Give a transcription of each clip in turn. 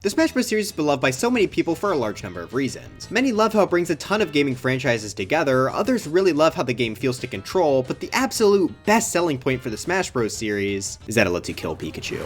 The Smash Bros. Series is beloved by so many people for a large number of reasons. Many love how it brings a ton of gaming franchises together, others really love how the game feels to control, but the absolute best selling point for the Smash Bros. Series is that it lets you kill Pikachu.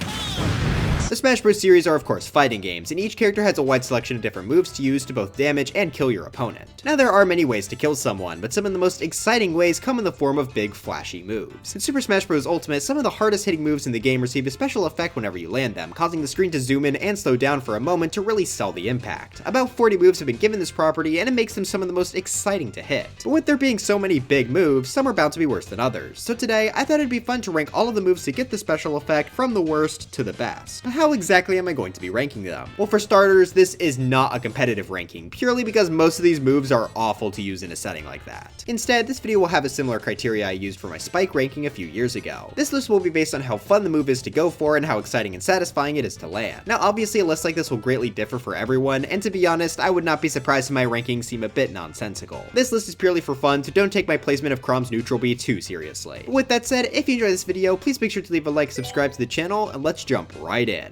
The Smash Bros. Series are of course fighting games, and each character has a wide selection of different moves to use to both damage and kill your opponent. Now there are many ways to kill someone, but some of the most exciting ways come in the form of big flashy moves. In Super Smash Bros. Ultimate, some of the hardest hitting moves in the game receive a special effect whenever you land them, causing the screen to zoom in and slow down for a moment to really sell the impact. About 40 moves have been given this property, and it makes them some of the most exciting to hit. But with there being so many big moves, some are bound to be worse than others. So today, I thought it'd be fun to rank all of the moves to get the special effect from the worst to the best. But how exactly am I going to be ranking them? Well, for starters, this is not a competitive ranking, purely because most of these moves are awful to use in a setting like that. Instead, this video will have a similar criteria I used for my Spike ranking a few years ago. This list will be based on how fun the move is to go for and how exciting and satisfying it is to land. Now, obviously, a list like this will greatly differ for everyone, and to be honest, I would not be surprised if my rankings seem a bit nonsensical. This list is purely for fun, so don't take my placement of Chrome's neutral B too seriously. But with that said, if you enjoyed this video, please make sure to leave a like, subscribe to the channel, and let's jump right in.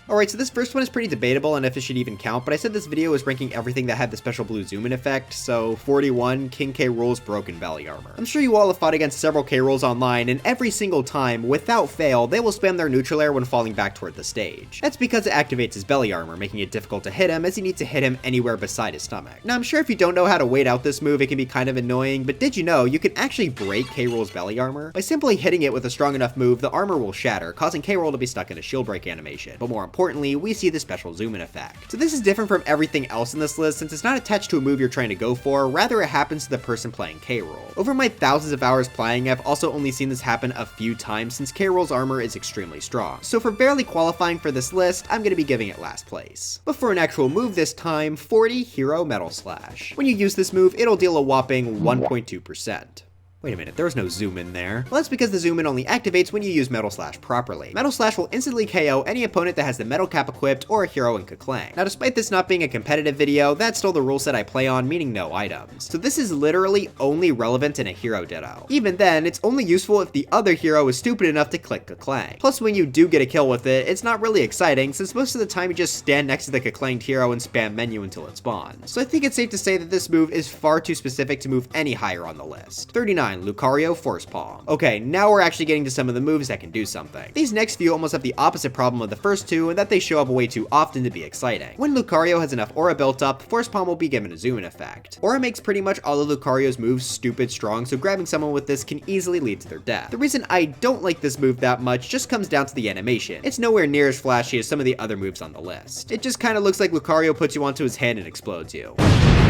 Alright, so this first one is pretty debatable on if it should even count, but I said this video was ranking everything that had the special blue zoom in effect, so 41, King K. Rool's broken belly armor. I'm sure you all have fought against several K. Rools online, and every single time, without fail, they will spam their neutral air when falling back toward the stage. That's because it activates his belly armor, making it difficult to hit him, as you need to hit him anywhere beside his stomach. Now I'm sure if you don't know how to wait out this move, it can be kind of annoying, but did you know you can actually break K. Rool's belly armor? By simply hitting it with a strong enough move, the armor will shatter, causing K. Rool to be stuck in a shield break animation. But more importantly, we see the special zoom in effect. So this is different from everything else in this list since it's not attached to a move you're trying to go for, rather it happens to the person playing K. Rool. Over my thousands of hours playing, I've also only seen this happen a few times since K. Rool's armor is extremely strong. So for barely qualifying for this list, I'm gonna be giving it last place. But for an actual move this time, 40 Hero Metal Slash. When you use this move, it'll deal a whopping 1.2%. Wait a minute, there was no zoom in there. Well, that's because the zoom in only activates when you use Metal Slash properly. Metal Slash will instantly KO any opponent that has the Metal Cap equipped or a hero in Keklang. Now, despite this not being a competitive video, that's still the rule set I play on, meaning no items. So this is literally only relevant in a hero ditto. Even then, it's only useful if the other hero is stupid enough to click Keklang. Plus, when you do get a kill with it, it's not really exciting since most of the time you just stand next to the Keklanged hero and spam menu until it spawns. So I think it's safe to say that this move is far too specific to move any higher on the list. 39. Lucario Force Palm. Okay, now we're actually getting to some of the moves that can do something. These next few almost have the opposite problem of the first two, in that they show up way too often to be exciting. When Lucario has enough aura built up, Force Palm will be given a zoom in effect. Aura makes pretty much all of Lucario's moves stupid strong, so grabbing someone with this can easily lead to their death. The reason I don't like this move that much just comes down to the animation. It's nowhere near as flashy as some of the other moves on the list. It just kinda looks like Lucario puts you onto his hand and explodes you.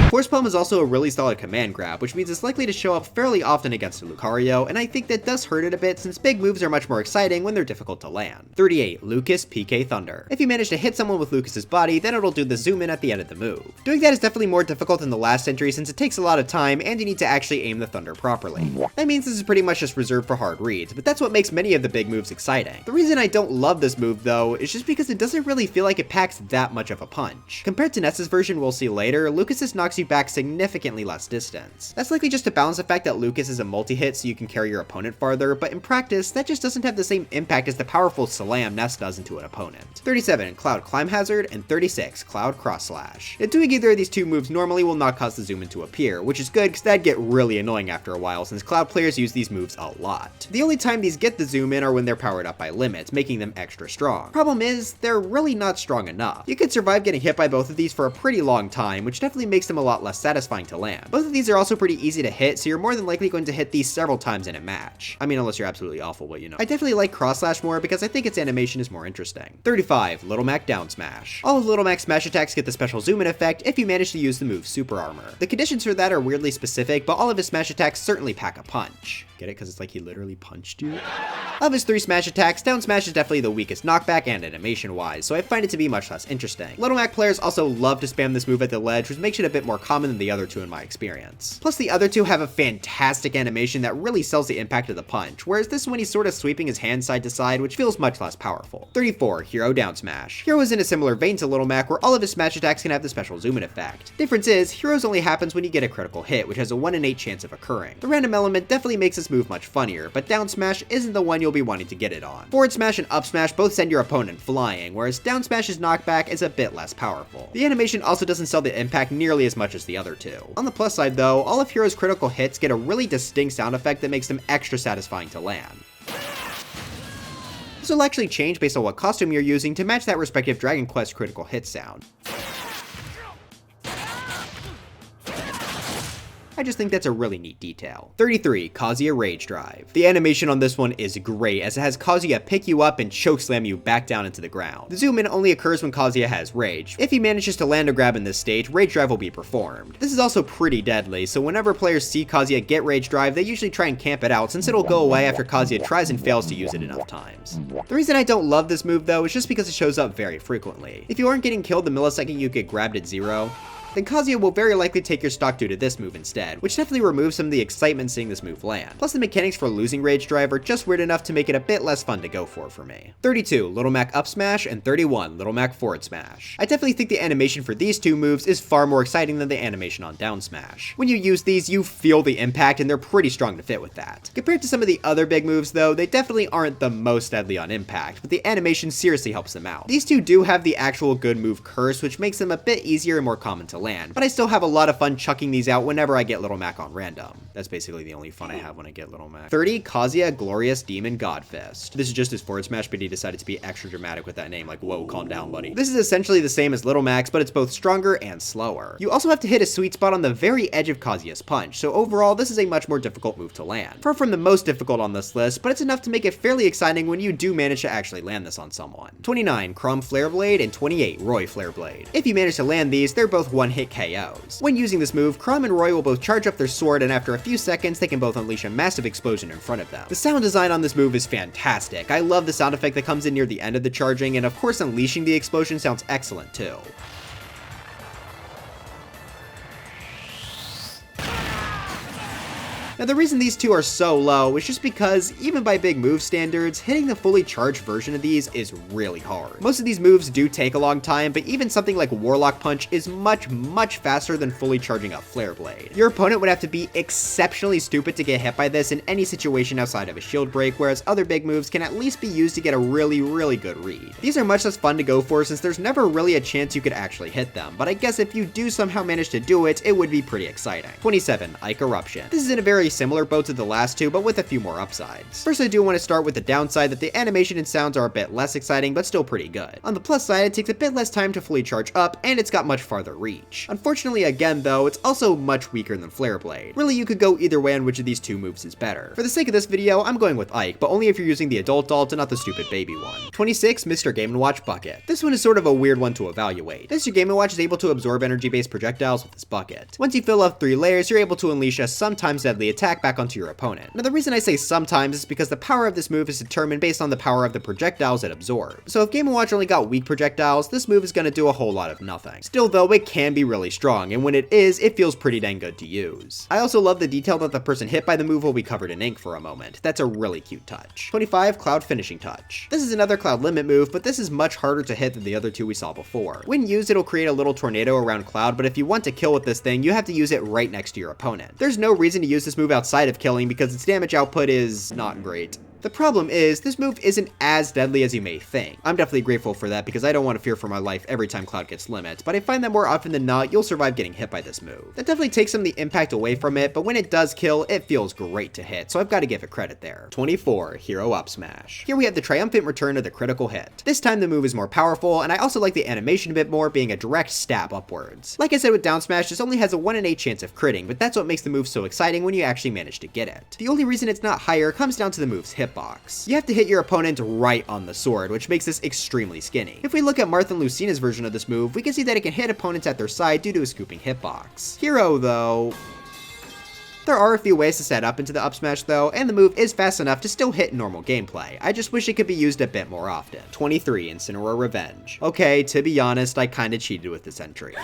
Force Palm is also a really solid command grab, which means it's likely to show up fairly often against a Lucario, and I think that does hurt it a bit since big moves are much more exciting when they're difficult to land. 38. Lucas PK Thunder. If you manage to hit someone with Lucas's body, then it'll do the zoom in at the end of the move. Doing that is definitely more difficult than the last entry since it takes a lot of time and you need to actually aim the thunder properly. That means this is pretty much just reserved for hard reads, but that's what makes many of the big moves exciting. The reason I don't love this move though is just because it doesn't really feel like it packs that much of a punch. Compared to Ness's version we'll see later, Lucas's knocks you back significantly less distance. That's likely just to balance the fact that Lucas is a multi-hit so you can carry your opponent farther, but in practice, that just doesn't have the same impact as the powerful slam Ness does into an opponent. 37. Cloud Climb Hazard, and 36. Cloud Cross Slash. Now, doing either of these two moves normally will not cause the zoom in to appear, which is good because that'd get really annoying after a while since Cloud players use these moves a lot. The only time these get the zoom in are when they're powered up by limits, making them extra strong. Problem is, they're really not strong enough. You could survive getting hit by both of these for a pretty long time, which definitely makes them a lot less satisfying to land. Both of these are also pretty easy to hit, so you're more than likely going to hit these several times in a match. I mean, unless you're absolutely awful, but you know. I definitely like Cross Slash more because I think its animation is more interesting. 35. Little Mac Down Smash. All of Little Mac's smash attacks get the special zoom in effect if you manage to use the move Super Armor. The conditions for that are weirdly specific, but all of his smash attacks certainly pack a punch. Get it? Because it's like he literally punched you? Of his 3 smash attacks, Down Smash is definitely the weakest knockback and animation-wise, so I find it to be much less interesting. Little Mac players also love to spam this move at the ledge, which makes it a bit more more common than the other two in my experience. Plus the other two have a fantastic animation that really sells the impact of the punch, whereas this one he's sort of sweeping his hand side to side, which feels much less powerful. 34. Hero down smash. Hero is in a similar vein to Little Mac, where all of his smash attacks can have the special zoom in effect. Difference is, Heroes only happens when you get a critical hit, which has a 1 in 8 chance of occurring. The random element definitely makes this move much funnier, but down smash isn't the one you'll be wanting to get it on. Forward smash and up smash both send your opponent flying, whereas down smash's knockback is a bit less powerful. The animation also doesn't sell the impact nearly as much as the other two. On the plus side though, all of Hero's critical hits get a really distinct sound effect that makes them extra satisfying to land. This will actually change based on what costume you're using to match that respective Dragon Quest critical hit sound. I just think that's a really neat detail. 33. Kazuya Rage Drive. The animation on this one is great, as it has Kazuya pick you up and chokeslam you back down into the ground. The zoom in only occurs when Kazuya has rage. If he manages to land a grab in this stage, Rage Drive will be performed. This is also pretty deadly, so whenever players see Kazuya get Rage Drive, they usually try and camp it out, since it'll go away after Kazuya tries and fails to use it enough times. The reason I don't love this move though is just because it shows up very frequently. If you aren't getting killed the millisecond you get grabbed at 0, then Kazuya will very likely take your stock due to this move instead, which definitely removes some of the excitement seeing this move land. Plus the mechanics for losing Rage Drive are just weird enough to make it a bit less fun to go for me. 32. Little Mac up smash, and 31. Little Mac forward smash. I definitely think the animation for these two moves is far more exciting than the animation on down smash. When you use these, you feel the impact and they're pretty strong to fit with that. Compared to some of the other big moves though, they definitely aren't the most deadly on impact, but the animation seriously helps them out. These two do have the actual good move curse, which makes them a bit easier and more common to land, but I still have a lot of fun chucking these out whenever I get Little Mac on random. That's basically the only fun I have when I get Little Mac. 30. Kazuya Glorious Demon God Fist. This is just his forward smash, but he decided to be extra dramatic with that name, like, whoa, calm down, buddy. This is essentially the same as Little Mac's, but it's both stronger and slower. You also have to hit a sweet spot on the very edge of Kazuya's punch, so overall, this is a much more difficult move to land. Far from the most difficult on this list, but it's enough to make it fairly exciting when you do manage to actually land this on someone. 29. Crumb Flare Blade, and 28. Roy Flare Blade. If you manage to land these, they're both one-hit KOs. When using this move, Crumb and Roy will both charge up their sword, and after a few seconds, they can both unleash a massive explosion in front of them. The sound design on this move is fantastic. I love the sound effect that comes in near the end of the charging, and of course unleashing the explosion sounds excellent too. Now the reason these two are so low is just because, even by big move standards, hitting the fully charged version of these is really hard. Most of these moves do take a long time, but even something like Warlock Punch is much faster than fully charging up Flare Blade. Your opponent would have to be exceptionally stupid to get hit by this in any situation outside of a shield break, whereas other big moves can at least be used to get a really good read. These are much less fun to go for since there's never really a chance you could actually hit them, but I guess if you do somehow manage to do it, it would be pretty exciting. 27. Ike Eruption. This is in a very similar boat to the last two, but with a few more upsides. First, I do want to start with the downside that the animation and sounds are a bit less exciting, but still pretty good. On the plus side, it takes a bit less time to fully charge up, and it's got much farther reach. Unfortunately, again though, it's also much weaker than Flare Blade. Really, you could go either way on which of these two moves is better. For the sake of this video, I'm going with Ike, but only if you're using the adult alt and not the stupid baby one. 26. Mr. Game & Watch Bucket. This one is sort of a weird one to evaluate. Mr. Game & Watch is able to absorb energy-based projectiles with this bucket. Once you fill up 3 layers, you're able to unleash a sometimes deadly attack back onto your opponent. Now the reason I say sometimes is because the power of this move is determined based on the power of the projectiles it absorbs. So if Game & Watch only got weak projectiles, this move is going to do a whole lot of nothing. Still though, it can be really strong, and when it is, it feels pretty dang good to use. I also love the detail that the person hit by the move will be covered in ink for a moment. That's a really cute touch. 25. Cloud Finishing Touch. This is another Cloud Limit move, but this is much harder to hit than the other two we saw before. When used, it'll create a little tornado around Cloud, but if you want to kill with this thing, you have to use it right next to your opponent. There's no reason to use this move outside of killing because its damage output is not great. The problem is, this move isn't as deadly as you may think. I'm definitely grateful for that because I don't want to fear for my life every time Cloud gets limit, but I find that more often than not, you'll survive getting hit by this move. That definitely takes some of the impact away from it, but when it does kill, it feels great to hit, so I've got to give it credit there. 24. Hero Up Smash. Here we have the triumphant return of the critical hit. This time the move is more powerful, and I also like the animation a bit more, being a direct stab upwards. Like I said with down smash, this only has a 1 in 8 chance of critting, but that's what makes the move so exciting when you actually manage to get it. The only reason it's not higher comes down to the move's hitbox. You have to hit your opponent right on the sword, which makes this extremely skinny. If we look at Martha and Lucina's version of this move, we can see that it can hit opponents at their side due to a scooping hitbox. Hero, though... There are a few ways to set up into the up smash though, and the move is fast enough to still hit normal gameplay. I just wish it could be used a bit more often. 23. Incineroar Revenge. Okay, to be honest, I kinda cheated with this entry.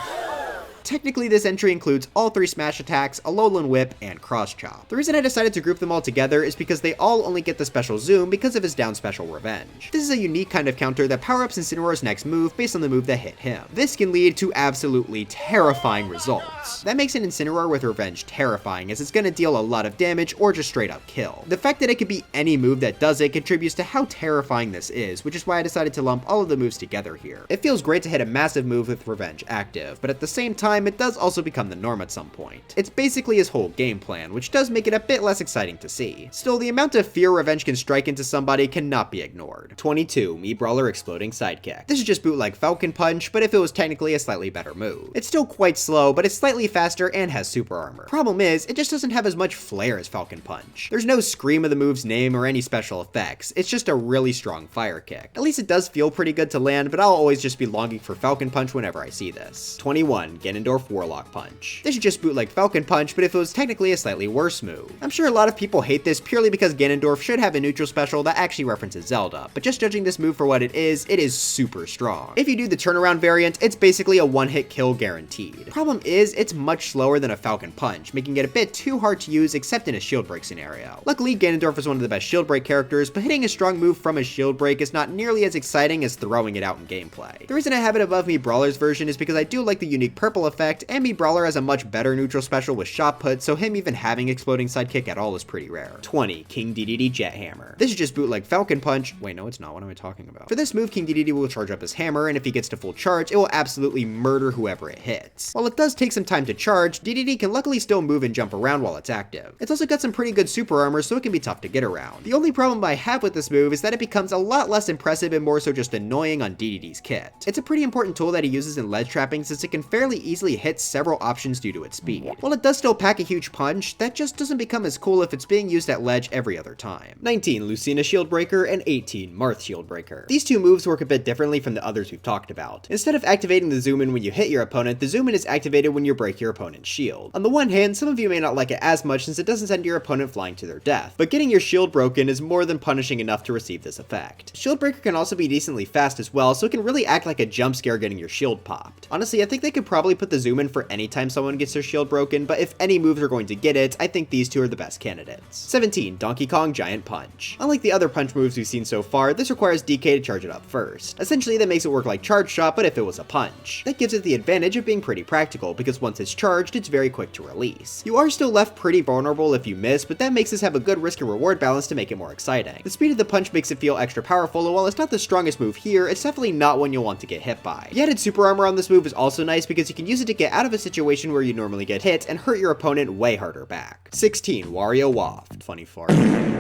technically this entry includes all 3 smash attacks, a Alolan Whip, and Cross Chop. The reason I decided to group them all together is because they all only get the special Zoom because of his down special Revenge. This is a unique kind of counter that power-ups Incineroar's next move based on the move that hit him. This can lead to absolutely terrifying results. That makes an Incineroar with Revenge terrifying, as it's going to deal a lot of damage or just straight up kill. The fact that it could be any move that does it contributes to how terrifying this is, which is why I decided to lump all of the moves together here. It feels great to hit a massive move with Revenge active, but at the same time it does also become the norm at some point. It's basically his whole game plan, which does make it a bit less exciting to see. Still, the amount of fear Revenge can strike into somebody cannot be ignored. 22. Mii Brawler Exploding Sidekick. This is just bootleg Falcon Punch, but if it was technically a slightly better move. It's still quite slow, but it's slightly faster and has super armor. Problem is, it just doesn't have as much flair as Falcon Punch. There's no scream of the move's name or any special effects, it's just a really strong fire kick. At least it does feel pretty good to land, but I'll always just be longing for Falcon Punch whenever I see this. 21. Ganondorf Warlock Punch. This is just bootleg Falcon Punch, but if it was technically a slightly worse move. I'm sure a lot of people hate this purely because Ganondorf should have a neutral special that actually references Zelda, but just judging this move for what it is super strong. If you do the turnaround variant, it's basically a one-hit kill guaranteed. Problem is, it's much slower than a Falcon Punch, making it a bit too hard to use except in a shield break scenario. Luckily, Ganondorf is one of the best shield break characters, but hitting a strong move from a shield break is not nearly as exciting as throwing it out in gameplay. The reason I have it above Mii Brawler's version is because I do like the unique purple effect, and Mii Brawler has a much better neutral special with Shot Put, so him even having exploding sidekick at all is pretty rare. 20. King Dedede Jet Hammer. This is just bootleg Falcon Punch. Wait, no, it's not. What am I talking about? For this move, King Dedede will charge up his hammer, and if he gets to full charge, it will absolutely murder whoever it hits. While it does take some time to charge, Dedede can luckily still move and jump around while it's active. It's also got some pretty good super armor, so it can be tough to get around. The only problem I have with this move is that it becomes a lot less impressive and more so just annoying on Dedede's kit. It's a pretty important tool that he uses in ledge trapping since it can fairly easily hit several options due to its speed. While it does still pack a huge punch, that just doesn't become as cool if it's being used at ledge every other time. 19. Lucina Shieldbreaker, and 18. Marth Shieldbreaker. These two moves work a bit differently from the others we've talked about. Instead of activating the zoom in when you hit your opponent, the zoom in is activated when you break your opponent's shield. On the one hand, some of you may not like it as much since it doesn't send your opponent flying to their death, but getting your shield broken is more than punishing enough to receive this effect. Shieldbreaker can also be decently fast as well, so it can really act like a jump scare getting your shield popped. Honestly, I think they could probably put the zoom in for any time someone gets their shield broken, but if any moves are going to get it, I think these two are the best candidates. 17. Donkey Kong Giant Punch. Unlike the other punch moves we've seen so far, this requires DK to charge it up first. Essentially, that makes it work like Charge Shot, but if it was a punch. That gives it the advantage of being pretty practical, because once it's charged, it's very quick to release. You are still left pretty vulnerable if you miss, but that makes this have a good risk and reward balance to make it more exciting. The speed of the punch makes it feel extra powerful, and while it's not the strongest move here, it's definitely not one you'll want to get hit by. The added super armor on this move is also nice because you can use it to get out of a situation where you normally get hit and hurt your opponent way harder back. 16. Wario Waft. Funny fart.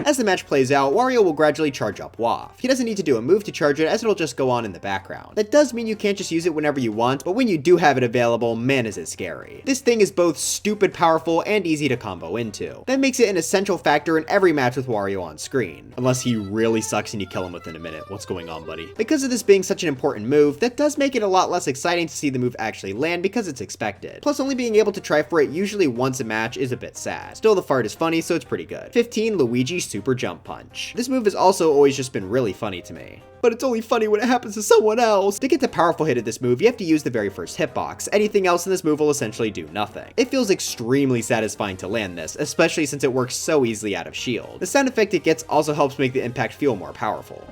As the match plays out, Wario will gradually charge up Waft. He doesn't need to do a move to charge it, as it'll just go on in the background. That does mean you can't just use it whenever you want, but when you do have it available, man is it scary. This thing is both stupid powerful and easy to combo into. That makes it an essential factor in every match with Wario on screen. Unless he really sucks and you kill him within a minute. What's going on, buddy? Because of this being such an important move, that does make it a lot less exciting to see the move actually land because it's expected. Plus, only being able to try for it usually once a match is a bit sad. Still, the fart is funny, so it's pretty good. 15. Luigi Super Jump Punch. This move has also always just been really funny to me. But it's only funny when it happens to someone else. To get the powerful hit of this move, you have to use the very first hitbox. Anything else in this move will essentially do nothing. It feels extremely satisfying to land this, especially since it works so easily out of shield. The sound effect it gets also helps make the impact feel more powerful.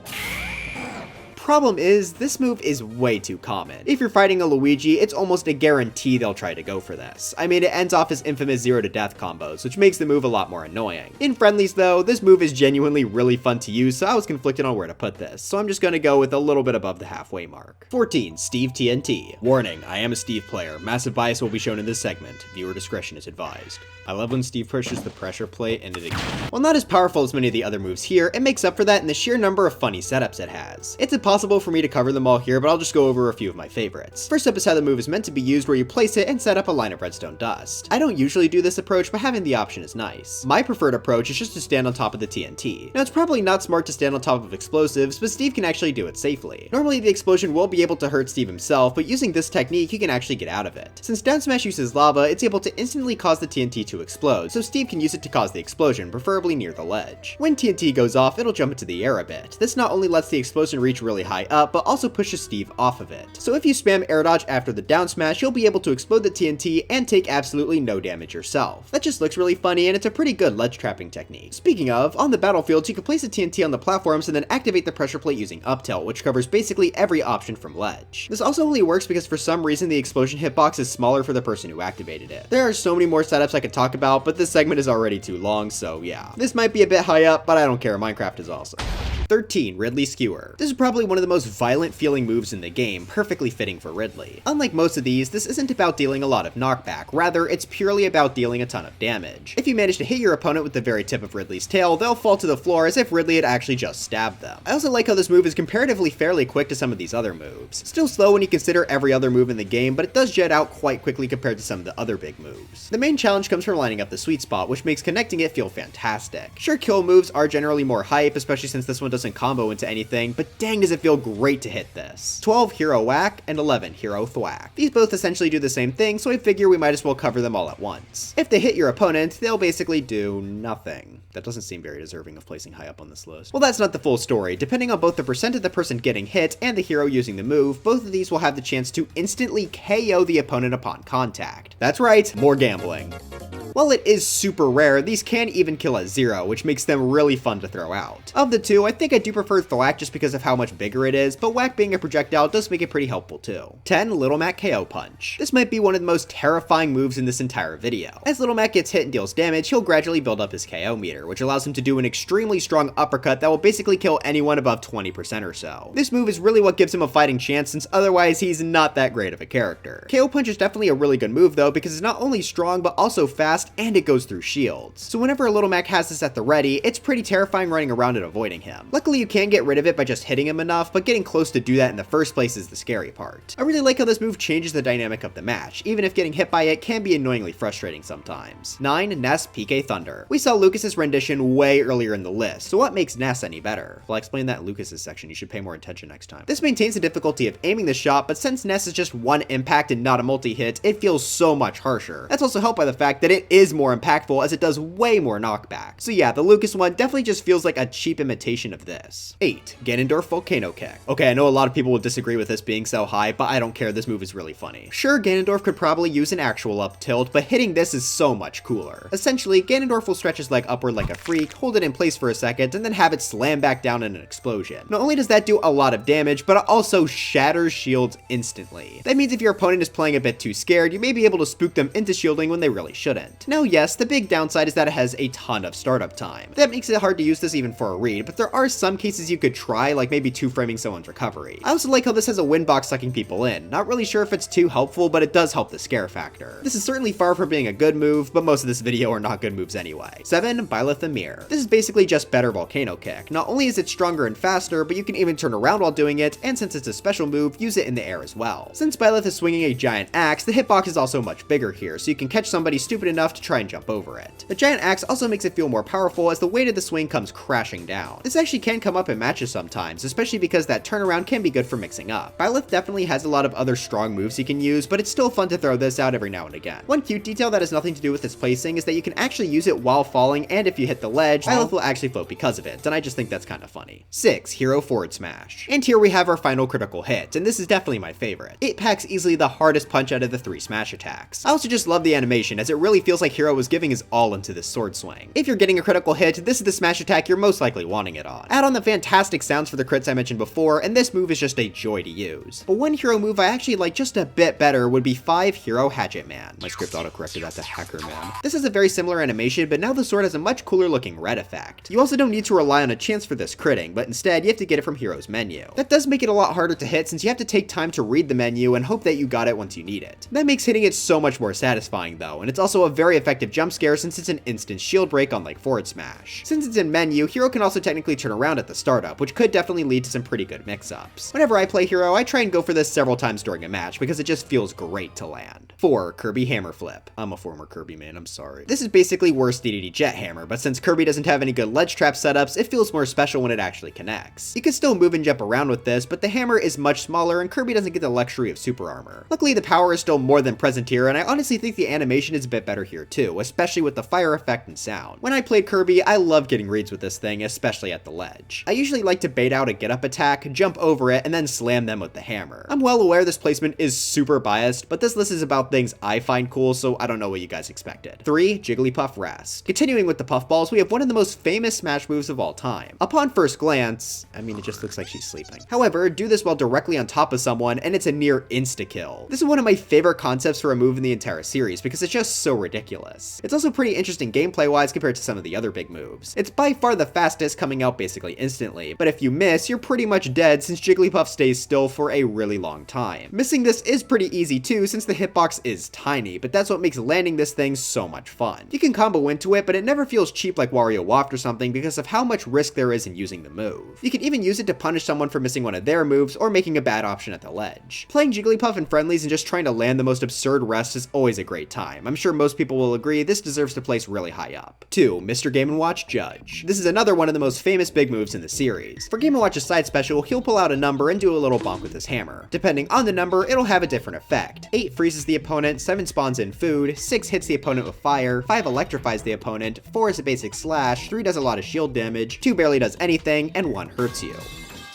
Problem is, this move is way too common. If you're fighting a Luigi, it's almost a guarantee they'll try to go for this. I mean, it ends off his infamous 0 to death combos, which makes the move a lot more annoying. In friendlies though, this move is genuinely really fun to use, so I was conflicted on where to put this, so I'm just gonna go with a little bit above the halfway mark. 14. Steve TNT. Warning, I am a Steve player. Massive bias will be shown in this segment. Viewer discretion is advised. I love when Steve pushes the pressure plate and it While not as powerful as many of the other moves here, it makes up for that in the sheer number of funny setups it has. It's impossible for me to cover them all here, but I'll just go over a few of my favorites. First up is how the move is meant to be used, where you place it and set up a line of redstone dust. I don't usually do this approach, but having the option is nice. My preferred approach is just to stand on top of the TNT. Now, it's probably not smart to stand on top of explosives, but Steve can actually do it safely. Normally, the explosion will be able to hurt Steve himself, but using this technique, he can actually get out of it. Since down smash uses lava, it's able to instantly cause the TNT to to explode, so Steve can use it to cause the explosion, preferably near the ledge. When TNT goes off, it'll jump into the air a bit. This not only lets the explosion reach really high up, but also pushes Steve off of it. So if you spam air dodge after the down smash, you'll be able to explode the TNT and take absolutely no damage yourself. That just looks really funny, and it's a pretty good ledge trapping technique. Speaking of, on the battlefield, you can place a TNT on the platforms and then activate the pressure plate using up tilt, which covers basically every option from ledge. This also only works because for some reason the explosion hitbox is smaller for the person who activated it. There are so many more setups I could talk about, but this segment is already too long, so yeah. This might be a bit high up, but I don't care, Minecraft is awesome. 13. Ridley Skewer. This is probably one of the most violent feeling moves in the game, perfectly fitting for Ridley. Unlike most of these, this isn't about dealing a lot of knockback, rather it's purely about dealing a ton of damage. If you manage to hit your opponent with the very tip of Ridley's tail, they'll fall to the floor as if Ridley had actually just stabbed them. I also like how this move is comparatively fairly quick to some of these other moves. Still slow when you consider every other move in the game, but it does jet out quite quickly compared to some of the other big moves. The main challenge comes from lining up the sweet spot, which makes connecting it feel fantastic. Sure, kill moves are generally more hype, especially since this one doesn't combo into anything, but dang does it feel great to hit this. 12 Hero Whack and 11 Hero Thwack. These both essentially do the same thing, so I figure we might as well cover them all at once. If they hit your opponent, they'll basically do nothing. That doesn't seem very deserving of placing high up on this list. Well, that's not the full story. Depending on both the percent of the person getting hit and the hero using the move, both of these will have the chance to instantly KO the opponent upon contact. That's right, more gambling. While it is super rare, these can even kill at 0, which makes them really fun to throw out. Of the two, I think I do prefer Thwack just because of how much bigger it is, but Whack being a projectile does make it pretty helpful too. 10 Little Mac KO Punch. This might be one of the most terrifying moves in this entire video. As Little Mac gets hit and deals damage, he'll gradually build up his KO meter, which allows him to do an extremely strong uppercut that will basically kill anyone above 20% or so. This move is really what gives him a fighting chance, since otherwise he's not that great of a character. KO Punch is definitely a really good move though, because it's not only strong but also fast, and it goes through shields. So whenever a Little Mac has this at the ready, it's pretty terrifying running around and avoiding him. Luckily you can get rid of it by just hitting him enough, but getting close to do that in the first place is the scary part. I really like how this move changes the dynamic of the match, even if getting hit by it can be annoyingly frustrating sometimes. 9 Ness PK Thunder. We saw Lucas's rendition way earlier in the list, so what makes Ness any better? Well, I explained that in Lucas's section, you should pay more attention next time. This maintains the difficulty of aiming the shot, but since Ness is just one impact and not a multi-hit, it feels so much harsher. That's also helped by the fact that it is more impactful as it does way more knockback. So yeah, the Lucas one definitely just feels like a cheap imitation of this. 8 Ganondorf Volcano Kick. Okay, I know a lot of people will disagree with this being so high, but I don't care, this move is really funny. Sure, Ganondorf could probably use an actual up tilt, but hitting this is so much cooler. Essentially, Ganondorf will stretch his leg upward like a freak, hold it in place for a second, and then have it slam back down in an explosion. Not only does that do a lot of damage, but it also shatters shields instantly. That means if your opponent is playing a bit too scared, you may be able to spook them into shielding when they really shouldn't. Now yes, the big downside is that it has a ton of startup time. That makes it hard to use this even for a read, but there are some cases you could try, like maybe 2-framing someone's recovery. I also like how this has a win box sucking people in. Not really sure if it's too helpful, but it does help the scare factor. This is certainly far from being a good move, but most of this video are not good moves anyway. 7 Byleth the Mirror. This is basically just better Volcano Kick. Not only is it stronger and faster, but you can even turn around while doing it, and since it's a special move, use it in the air as well. Since Byleth is swinging a giant axe, the hitbox is also much bigger here, so you can catch somebody stupid enough to try and jump over it. The giant axe also makes it feel more powerful as the weight of the swing comes crashing down. This actually can come up in matches sometimes, especially because that turnaround can be good for mixing up. Byleth definitely has a lot of other strong moves you can use, but it's still fun to throw this out every now and again. One cute detail that has nothing to do with its placing is that you can actually use it while falling, and if you hit the ledge, Byleth will actually float because of it, and I just think that's kind of funny. 6 Hero Forward Smash. And here we have our final critical hit, and this is definitely my favorite. It packs easily the hardest punch out of the 3 smash attacks. I also just love the animation, as it really feels like Hero was giving his all into this sword swing. If you're getting a critical hit, this is the smash attack you're most likely wanting it on. Add on the fantastic sounds for the crits I mentioned before, and this move is just a joy to use. But one hero move I actually like just a bit better would be 5 Hero Hatchet Man. My script autocorrected that to Hacker Man. This is a very similar animation, but now the sword has a much cooler looking red effect. You also don't need to rely on a chance for this critting, but instead you have to get it from Hero's menu. That does make it a lot harder to hit since you have to take time to read the menu and hope that you got it once you need it. That makes hitting it so much more satisfying though, and it's also a very effective jump scare since it's an instant shield break unlike forward smash. Since it's in menu, Hero can also technically turn around at the startup, which could definitely lead to some pretty good mix-ups. Whenever I play Hero, I try and go for this several times during a match because it just feels great to land. 4 Kirby Hammer Flip. I'm a former Kirby man, I'm sorry. This is basically worse DDD Jet Hammer, but since Kirby doesn't have any good ledge trap setups, it feels more special when it actually connects. You can still move and jump around with this, but the hammer is much smaller and Kirby doesn't get the luxury of super armor. Luckily, the power is still more than present here, and I honestly think the animation is a bit better here here too, especially with the fire effect and sound. When I played Kirby, I loved getting reads with this thing, especially at the ledge. I usually like to bait out a get up attack, jump over it, and then slam them with the hammer. I'm well aware this placement is super biased, but this list is about things I find cool, so I don't know what you guys expected. 3. Jigglypuff Rest. Continuing with the puffballs, we have one of the most famous Smash moves of all time. Upon first glance, I mean, it just looks like she's sleeping. However, do this while directly on top of someone, and it's a near insta-kill. This is one of my favorite concepts for a move in the entire series, because it's just so ridiculous. It's also pretty interesting gameplay-wise compared to some of the other big moves. It's by far the fastest, coming out basically instantly, but if you miss, you're pretty much dead since Jigglypuff stays still for a really long time. Missing this is pretty easy too, since the hitbox is tiny, but that's what makes landing this thing so much fun. You can combo into it, but it never feels cheap like Wario Waft or something because of how much risk there is in using the move. You can even use it to punish someone for missing one of their moves or making a bad option at the ledge. Playing Jigglypuff in friendlies and just trying to land the most absurd rest is always a great time. I'm sure most people will agree this deserves to place really high up. 2. Mr. Game & Watch Judge. This is another one of the most famous big moves in the series. For Game & Watch's side special, he'll pull out a number and do a little bonk with his hammer. Depending on the number, it'll have a different effect. 8 freezes the opponent, 7 spawns in food, 6 hits the opponent with fire, 5 electrifies the opponent, 4 is a basic slash, 3 does a lot of shield damage, 2 barely does anything, and 1 hurts you.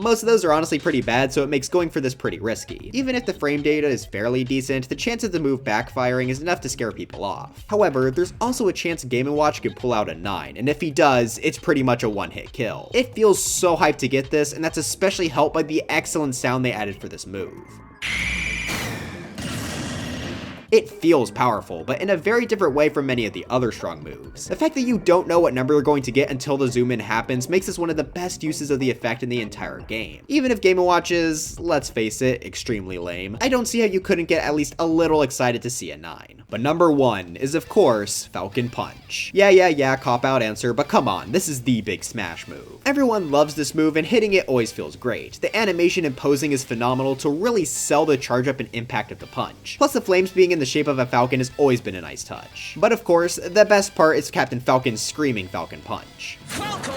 Most of those are honestly pretty bad, so it makes going for this pretty risky. Even if the frame data is fairly decent, the chance of the move backfiring is enough to scare people off. However, there's also a chance Game & Watch could pull out a 9, and if he does, it's pretty much a one-hit kill. It feels so hyped to get this, and that's especially helped by the excellent sound they added for this move. It feels powerful, but in a very different way from many of the other strong moves. The fact that you don't know what number you're going to get until the zoom in happens makes this one of the best uses of the effect in the entire game. Even if Game & Watch is, let's face it, extremely lame, I don't see how you couldn't get at least a little excited to see a 9. But number 1 is of course, Falcon Punch. Yeah, cop-out answer, but come on, this is the big Smash move. Everyone loves this move and hitting it always feels great. The animation and posing is phenomenal to really sell the charge up and impact of the punch. Plus the flames being in the shape of a falcon has always been a nice touch. But of course, the best part is Captain Falcon's screaming Falcon Punch. Falcon!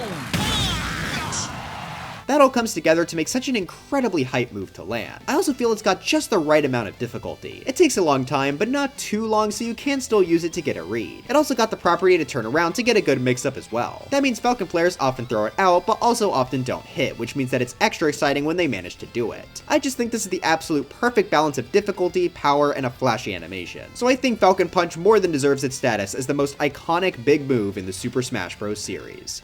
That all comes together to make such an incredibly hype move to land. I also feel it's got just the right amount of difficulty. It takes a long time, but not too long, so you can still use it to get a read. It also got the property to turn around to get a good mix-up as well. That means Falcon players often throw it out, but also often don't hit, which means that it's extra exciting when they manage to do it. I just think this is the absolute perfect balance of difficulty, power, and a flashy animation. So I think Falcon Punch more than deserves its status as the most iconic big move in the Super Smash Bros. Series.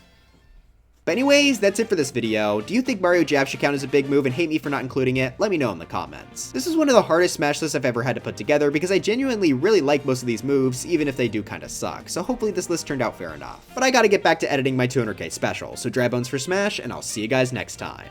But anyways, that's it for this video. Do you think Mario Jab should count as a big move and hate me for not including it? Let me know in the comments. This is one of the hardest Smash lists I've ever had to put together because I genuinely really like most of these moves, even if they do kinda suck, so hopefully this list turned out fair enough. But I gotta get back to editing my 200k special, so dry bones for Smash, and I'll see you guys next time.